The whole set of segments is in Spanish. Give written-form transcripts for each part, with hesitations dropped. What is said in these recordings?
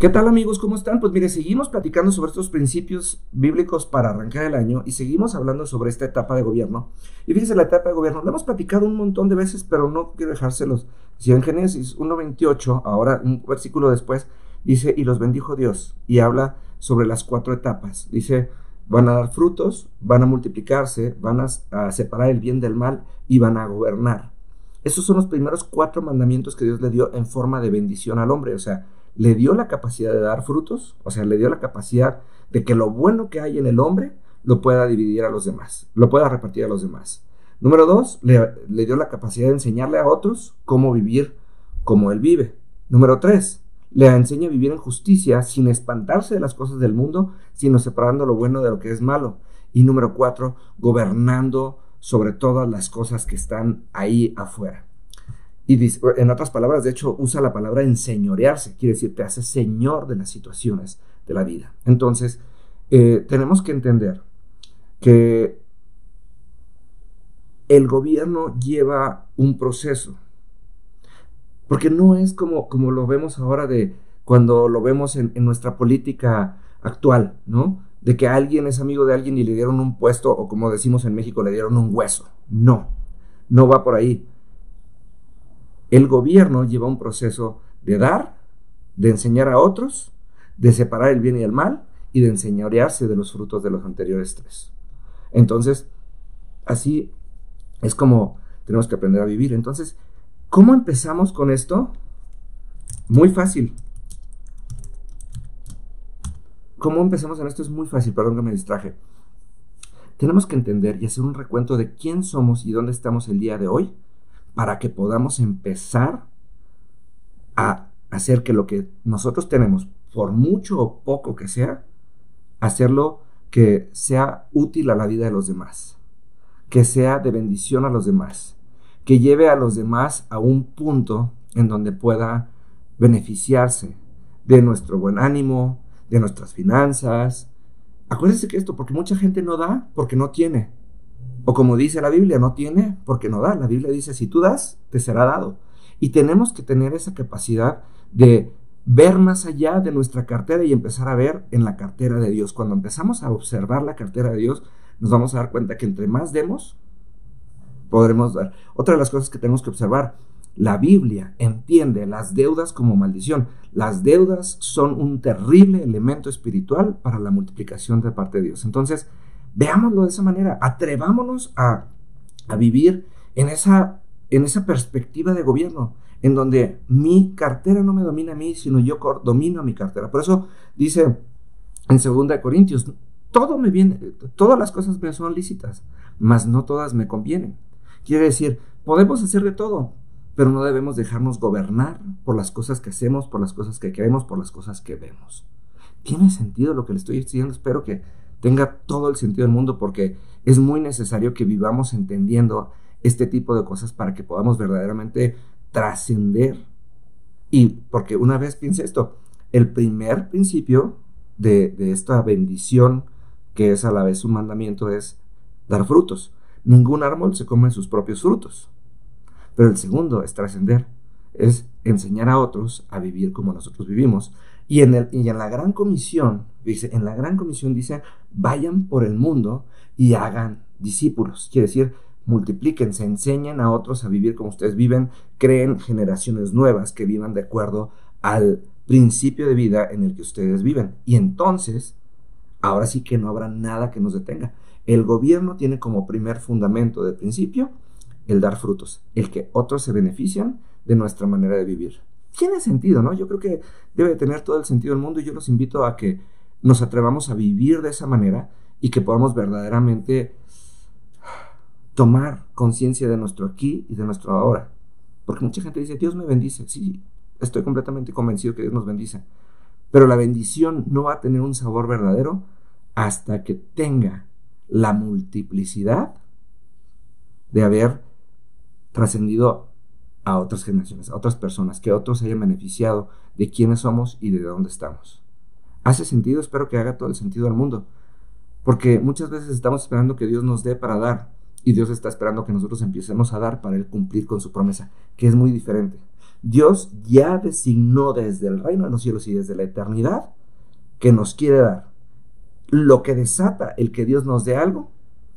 ¿Qué tal, amigos? ¿Cómo están? Pues mire, seguimos platicando sobre estos principios bíblicos para arrancar el año y seguimos hablando sobre esta etapa de gobierno. Y fíjense, la etapa de gobierno la hemos platicado un montón de veces, pero no quiero dejárselos. Si en Génesis 1:28, ahora un versículo después, dice, y los bendijo Dios, y habla sobre las 4 etapas. Dice, van a dar frutos, van a multiplicarse, van a separar el bien del mal y van a gobernar. Esos son los primeros 4 mandamientos que Dios le dio en forma de bendición al hombre, o sea, le dio la capacidad de dar frutos, o sea, le dio la capacidad de que lo bueno que hay en el hombre lo pueda dividir a los demás, lo pueda repartir a los demás. Número 2, le dio la capacidad de enseñarle a otros cómo vivir como él vive. Número 3, le enseña a vivir en justicia sin espantarse de las cosas del mundo, sino separando lo bueno de lo que es malo. Y número 4, gobernando sobre todas las cosas que están ahí afuera. Y dice, en otras palabras, de hecho, usa la palabra enseñorearse, quiere decir, te hace señor de las situaciones de la vida. Entonces, tenemos que entender que el gobierno lleva un proceso, porque no es como lo vemos ahora cuando lo vemos en nuestra política actual, ¿no? De que alguien es amigo de alguien y le dieron un puesto, o como decimos en México, le dieron un hueso. No va por ahí. El gobierno lleva un proceso de dar, de enseñar a otros, de separar el bien y el mal y de enseñorearse de los frutos de los anteriores 3. Entonces, así es como tenemos que aprender a vivir. Entonces, ¿cómo empezamos con esto? Muy fácil. ¿Cómo empezamos en esto? Es muy fácil, perdón que me distraje. Tenemos que entender y hacer un recuento de quién somos y dónde estamos el día de hoy, para que podamos empezar a hacer que lo que nosotros tenemos, por mucho o poco que sea, hacerlo que sea útil a la vida de los demás, que sea de bendición a los demás, que lleve a los demás a un punto en donde pueda beneficiarse de nuestro buen ánimo, de nuestras finanzas. Acuérdense que esto, porque mucha gente no da porque no tiene. O como dice la Biblia, no tiene porque no da. La Biblia dice, si tú das, te será dado. Y tenemos que tener esa capacidad de ver más allá de nuestra cartera y empezar a ver en la cartera de Dios. Cuando empezamos a observar la cartera de Dios, nos vamos a dar cuenta que entre más demos, podremos dar. Otra de las cosas que tenemos que observar, la Biblia entiende las deudas como maldición. Las deudas son un terrible elemento espiritual para la multiplicación de parte de Dios. Entonces, veámoslo de esa manera, atrevámonos a vivir en esa perspectiva de gobierno, en donde mi cartera no me domina a mí, sino yo domino a mi cartera. Por eso dice en 2 Corintios, todo me viene, todas las cosas me son lícitas, mas no todas me convienen. Quiere decir, podemos hacer de todo, pero no debemos dejarnos gobernar por las cosas que hacemos, por las cosas que queremos, por las cosas que vemos. ¿Tiene sentido lo que le estoy diciendo? Espero que tenga todo el sentido del mundo, porque es muy necesario que vivamos entendiendo este tipo de cosas para que podamos verdaderamente trascender. Y porque una vez piense esto, el primer principio de esta bendición, que es a la vez un mandamiento, es dar frutos. Ningún árbol se come sus propios frutos. Pero el segundo es trascender, es enseñar a otros a vivir como nosotros vivimos. Y en la Gran Comisión, dice, vayan por el mundo y hagan discípulos. Quiere decir, multiplíquense, enseñen a otros a vivir como ustedes viven, creen generaciones nuevas que vivan de acuerdo al principio de vida en el que ustedes viven. Y entonces, ahora sí que no habrá nada que nos detenga. El gobierno tiene como primer fundamento de principio el dar frutos, el que otros se benefician de nuestra manera de vivir. Tiene sentido, ¿no? Yo creo que debe tener todo el sentido del mundo, y yo los invito a que nos atrevamos a vivir de esa manera y que podamos verdaderamente tomar conciencia de nuestro aquí y de nuestro ahora. Porque mucha gente dice, Dios me bendice. Sí, estoy completamente convencido que Dios nos bendice. Pero la bendición no va a tener un sabor verdadero hasta que tenga la multiplicidad de haber trascendido a otras generaciones, a otras personas, que otros se hayan beneficiado de quiénes somos y de dónde estamos. ¿Hace sentido? Espero que haga todo el sentido del mundo, porque muchas veces estamos esperando que Dios nos dé para dar, y Dios está esperando que nosotros empecemos a dar para Él cumplir con su promesa, que es muy diferente. Dios ya designó desde el reino de los cielos y desde la eternidad que nos quiere dar. Lo que desata el que Dios nos dé algo,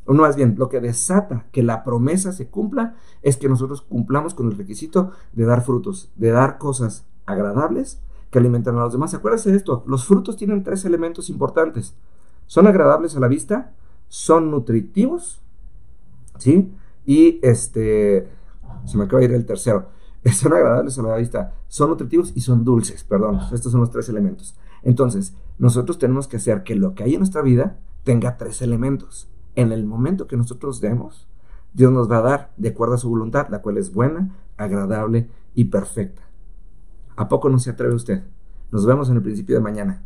o no, más bien, lo que desata que la promesa se cumpla, es que nosotros cumplamos con el requisito de dar frutos, de dar cosas agradables que alimentan a los demás. Acuérdense de esto, los frutos tienen 3 elementos importantes. Son agradables a la vista, son nutritivos, ¿sí? Y se me acaba de ir el tercero. Son agradables a la vista, son nutritivos y son dulces, perdón. Estos son los 3 elementos. Entonces, nosotros tenemos que hacer que lo que hay en nuestra vida tenga 3 elementos. En el momento que nosotros demos, Dios nos va a dar de acuerdo a su voluntad, la cual es buena, agradable y perfecta. ¿A poco no se atreve usted? Nos vemos en el principio de mañana.